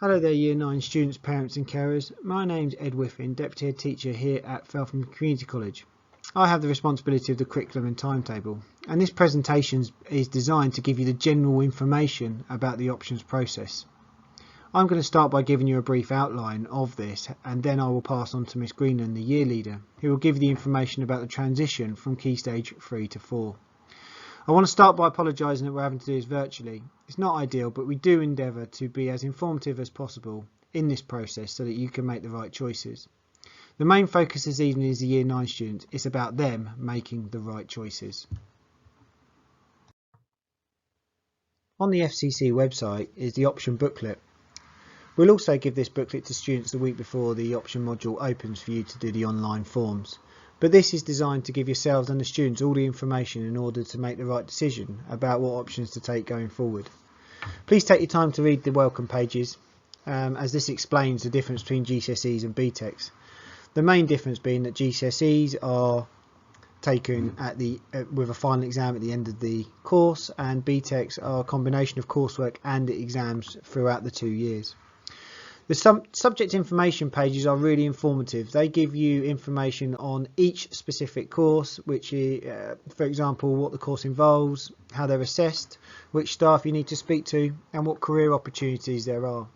Hello there Year 9 students, parents and carers. My name's Ed Whiffin, Deputy Head Teacher here at Feltham Community College. I have the responsibility of the curriculum and timetable, and this presentation is designed to give you the general information about the options process. I'm going to start by giving you a brief outline of this, and then I will pass on to Miss Greenland, the Year Leader, who will give you the information about the transition from Key Stage 3 to 4. I want to start by apologising that we're having to do this virtually. It's not ideal, but we do endeavour to be as informative as possible in this process so that you can make the right choices. The main focus this evening is the Year 9 students. It's about them making the right choices. On the FCC website is the option booklet. We'll also give this booklet to students the week before the option module opens for you to do the online forms. But this is designed to give yourselves and the students all the information in order to make the right decision about what options to take going forward. Please take your time to read the welcome pages, as this explains the difference between GCSEs and BTECs. The main difference being that GCSEs are taken with a final exam at the end of the course, and BTECs are a combination of coursework and exams throughout the 2 years. The subject information pages are really informative. They give you information on each specific course, which is, for example, what the course involves, how they're assessed, which staff you need to speak to, and what career opportunities there are.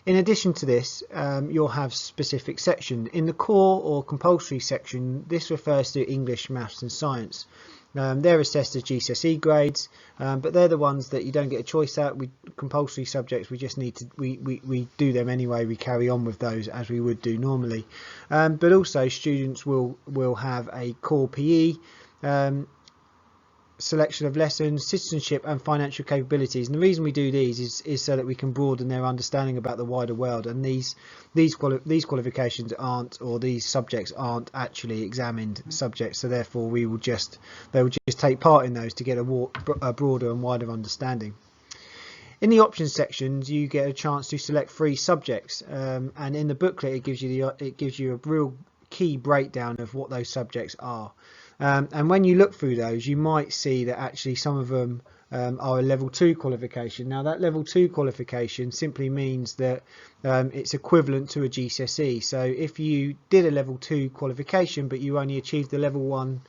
In addition to this, you'll have specific sections. In the core or compulsory section, this refers to English, Maths and Science. They're assessed as GCSE grades, but they're the ones that you don't get a choice at. Compulsory subjects, we just need to we do them anyway. We carry on with those as we would do normally. But also students will have a core PE, selection of lessons, citizenship and financial capabilities. And the reason we do these is so that we can broaden their understanding about the wider world, and these qualifications aren't, or these subjects aren't actually examined subjects, so therefore they will just take part in those to get a broader and wider understanding. In the options sections you get a chance to select 3 subjects, and in the booklet it gives you a real key breakdown of what those subjects are. And when you look through those, you might see that actually some of them are a level 2 qualification. Now that level 2 qualification simply means that it's equivalent to a GCSE. So if you did a level 2 qualification but you only achieved the level 1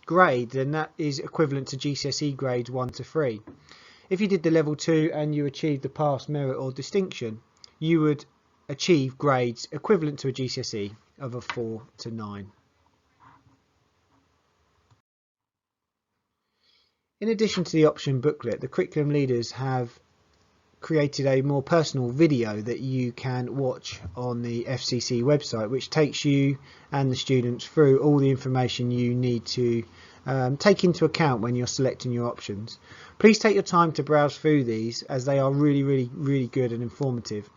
grade, then that is equivalent to GCSE grades 1 to 3. If you did the level 2 and you achieved the pass, merit or distinction, you would achieve grades equivalent to a GCSE of a 4 to 9. In addition to the option booklet, the curriculum leaders have created a more personal video that you can watch on the FCC website, which takes you and the students through all the information you need to take into account when you're selecting your options. Please take your time to browse through these, as they are really good and informative.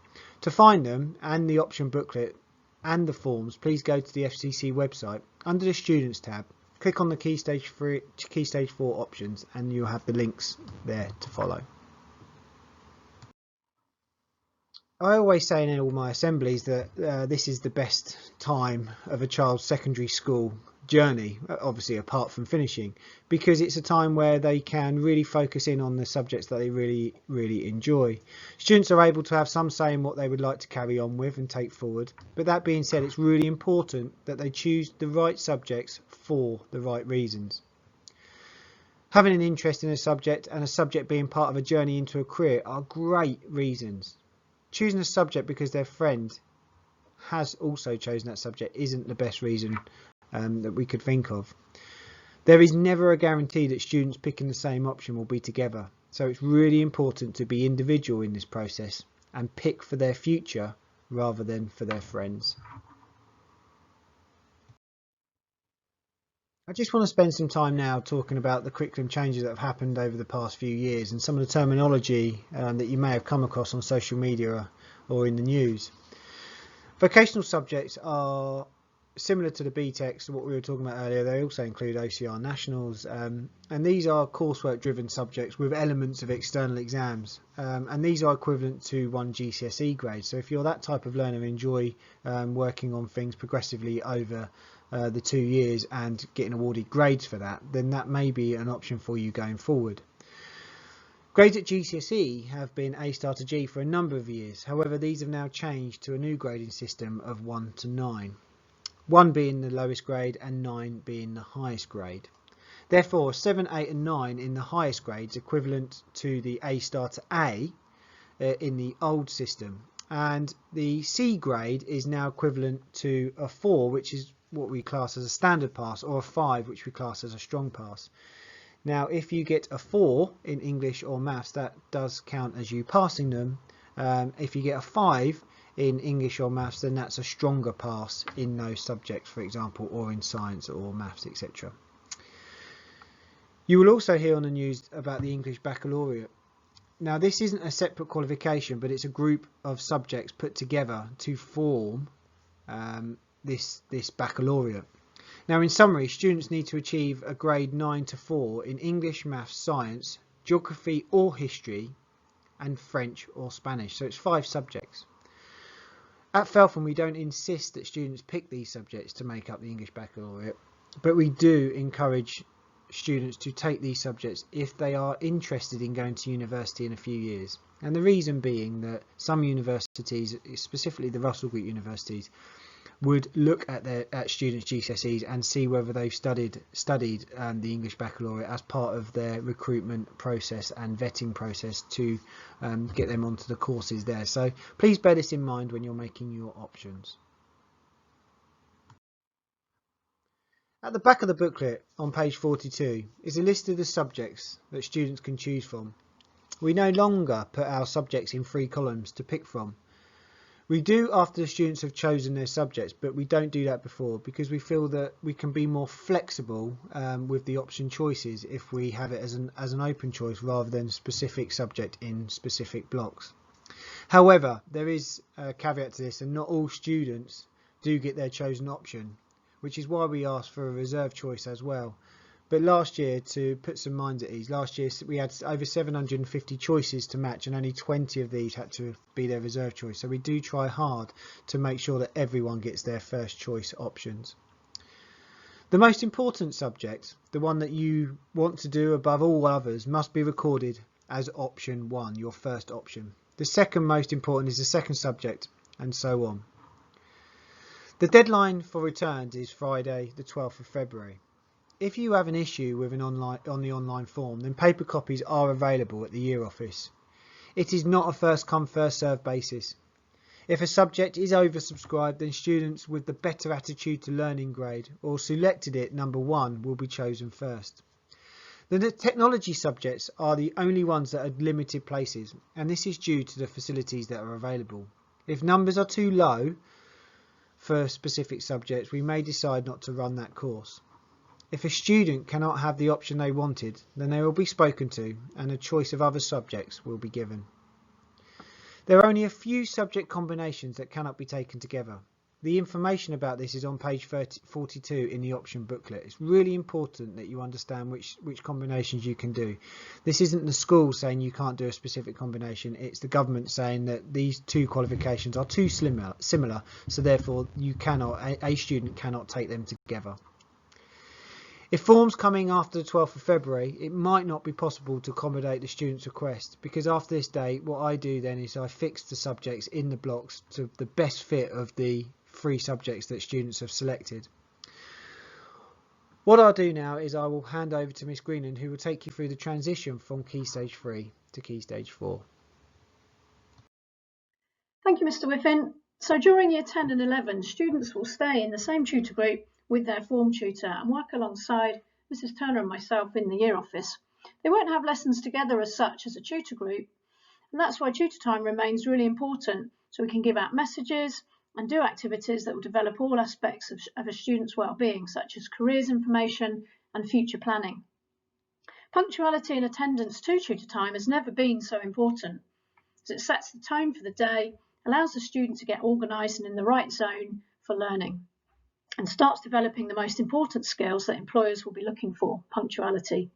To find them and the option booklet and the forms, please go to the FCC website. Under the Students tab, click on the Key Stage 4 options and you'll have the links there to follow. I always say in all my assemblies that this is the best time of a child's secondary school journey, obviously apart from finishing, because it's a time where they can really focus in on the subjects that they really enjoy. Students are able to have some say in what they would like to carry on with and take forward, but that being said, it's really important that they choose the right subjects for the right reasons. Having an interest in a subject and a subject being part of a journey into a career are great reasons. Choosing a subject because their friend has also chosen that subject isn't the best reason that we could think of. There is never a guarantee that students picking the same option will be together, so it's really important to be individual in this process and pick for their future rather than for their friends. I just want to spend some time now talking about the curriculum changes that have happened over the past few years and some of the terminology that you may have come across on social media or in the news. Vocational subjects are similar to the BTECs, what we were talking about earlier. They also include OCR Nationals, and these are coursework driven subjects with elements of external exams, and these are equivalent to 1 GCSE grade. So if you're that type of learner, enjoy working on things progressively over the 2 years and getting awarded grades for that, then that may be an option for you going forward. Grades at GCSE have been A star to G for a number of years. However, these have now changed to a new grading system of 1 to 9. 1 being the lowest grade and 9 being the highest grade. Therefore, 7, 8 and 9 in the highest grades equivalent to the A star to A in the old system. And the C grade is now equivalent to a 4, which is what we class as a standard pass, or a 5, which we class as a strong pass. Now, if you get a 4 in English or maths, that does count as you passing them. If you get a 5 in English or maths, then that's a stronger pass in those subjects, for example, or in science or maths, etc. You will also hear on the news about the English Baccalaureate. Now, this isn't a separate qualification, but it's a group of subjects put together to form this baccalaureate. Now, in summary, students need to achieve a grade 9 to 4 in English, maths, science, geography or history, and French or Spanish. So it's 5 subjects. At Feltham, we don't insist that students pick these subjects to make up the English Baccalaureate, but we do encourage students to take these subjects if they are interested in going to university in a few years. And the reason being that some universities, specifically the Russell Group universities, would look at students' GCSEs and see whether they've studied the English Baccalaureate as part of their recruitment process and vetting process to get them onto the courses there. So please bear this in mind when you're making your options. At the back of the booklet on page 42 is a list of the subjects that students can choose from. We no longer put our subjects in 3 columns to pick from. We do after the students have chosen their subjects, but we don't do that before because we feel that we can be more flexible with the option choices if we have it as an open choice rather than specific subject in specific blocks. However, there is a caveat to this, and not all students do get their chosen option, which is why we asked for a reserve choice as well. But last year, to put some minds at ease, last year we had over 750 choices to match and only 20 of these had to be their reserve choice. So we do try hard to make sure that everyone gets their first choice options. The most important subject, the one that you want to do above all others, must be recorded as option 1, your first option. The second most important is the second subject, and so on. The deadline for returns is Friday the 12th of February. If you have an issue with on the online form, then paper copies are available at the year office. It is not a first come first served basis. If a subject is oversubscribed, then students with the better attitude to learning grade or selected it number 1 will be chosen first. The technology subjects are the only ones that are limited places, and this is due to the facilities that are available. If numbers are too low for specific subjects, we may decide not to run that course. If a student cannot have the option they wanted, then they will be spoken to and a choice of other subjects will be given. There are only a few subject combinations that cannot be taken together. The information about this is on page 42 in the option booklet. It's really important that you understand which combinations you can do. This isn't the school saying you can't do a specific combination, it's the government saying that these 2 qualifications are too similar, so therefore a student cannot take them together. If forms coming after the 12th of February, it might not be possible to accommodate the student's request, because after this date what I do then is I fix the subjects in the blocks to the best fit of the 3 subjects that students have selected. What I'll do now is I will hand over to Miss Greenland, who will take you through the transition from Key Stage 3 to Key Stage 4. Thank you, Mr. Whiffin. So during year 10 and 11, students will stay in the same tutor group with their form tutor and work alongside Mrs. Turner and myself in the year office. They won't have lessons together as such as a tutor group, and that's why tutor time remains really important, so we can give out messages and do activities that will develop all aspects of a student's well-being, such as careers information and future planning. Punctuality and attendance to tutor time has never been so important, as it sets the tone for the day, allows the student to get organised and in the right zone for learning, and starts developing the most important skills that employers will be looking for, punctuality.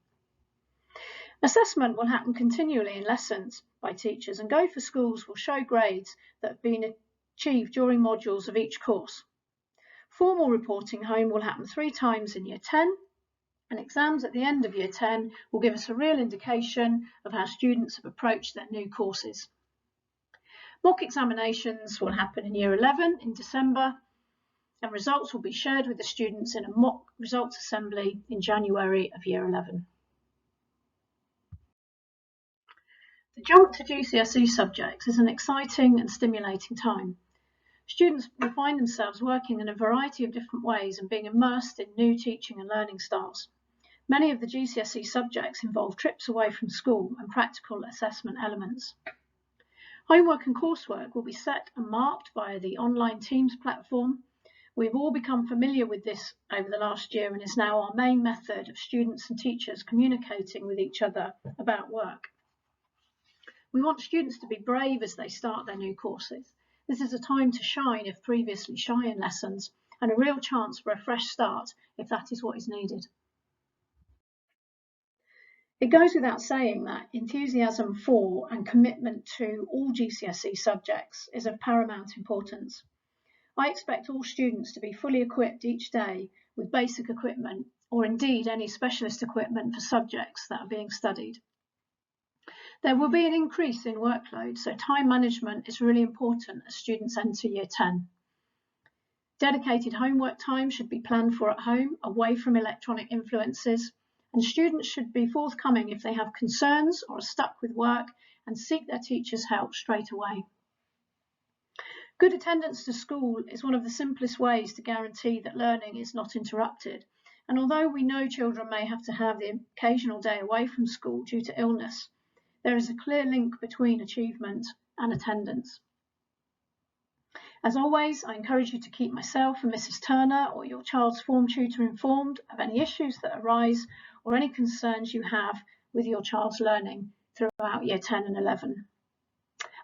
Assessment will happen continually in lessons by teachers, and Go for Schools will show grades that have been achieved during modules of each course. Formal reporting home will happen 3 times in year 10 And exams at the end of Year 10 will give us a real indication of how students have approached their new courses. Mock examinations will happen in Year 11 in December, and results will be shared with the students in a mock results assembly in January of Year 11. The jump to GCSE subjects is an exciting and stimulating time. Students will find themselves working in a variety of different ways and being immersed in new teaching and learning styles. Many of the GCSE subjects involve trips away from school and practical assessment elements. Homework and coursework will be set and marked via the online Teams platform. We've all become familiar with this over the last year and is now our main method of students and teachers communicating with each other about work. We want students to be brave as they start their new courses. This is a time to shine if previously shy in lessons, and a real chance for a fresh start if that is what is needed. It goes without saying that enthusiasm for and commitment to all GCSE subjects is of paramount importance. I expect all students to be fully equipped each day with basic equipment, or indeed any specialist equipment for subjects that are being studied. There will be an increase in workload, so time management is really important as students enter Year 10. Dedicated homework time should be planned for at home, away from electronic influences, and students should be forthcoming if they have concerns or are stuck with work and seek their teacher's help straight away. Good attendance to school is one of the simplest ways to guarantee that learning is not interrupted, and although we know children may have to have the occasional day away from school due to illness, there is a clear link between achievement and attendance. As always, I encourage you to keep myself and Mrs. Turner or your child's form tutor informed of any issues that arise or any concerns you have with your child's learning throughout Year 10 and 11.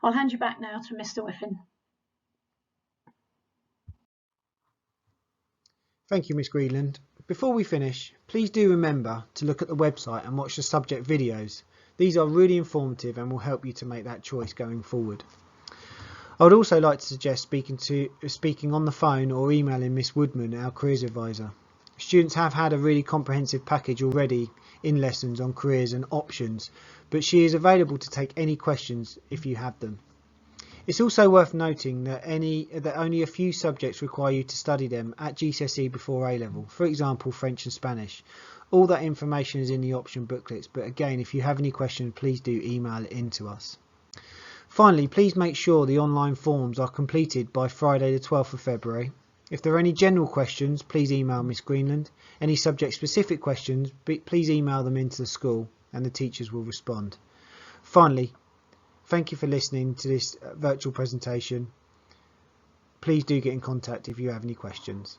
I'll hand you back now to Mr. Whiffin. Thank you, Miss Greenland. Before we finish, please do remember to look at the website and watch the subject videos. These are really informative and will help you to make that choice going forward. I would also like to suggest speaking on the phone or emailing Miss Woodman, our careers advisor. Students have had a really comprehensive package already in lessons on careers and options, but she is available to take any questions if you have them. It's also worth noting that only a few subjects require you to study them at GCSE before A-level, for example French and Spanish. All that information is in the option booklets, but again, if you have any questions, please do email it in to us. Finally, please make sure the online forms are completed by Friday the 12th of February. If there are any general questions, please email Miss Greenland. Any subject specific questions, please email them into the school and the teachers will respond. Finally, thank you for listening to this virtual presentation. Please do get in contact if you have any questions.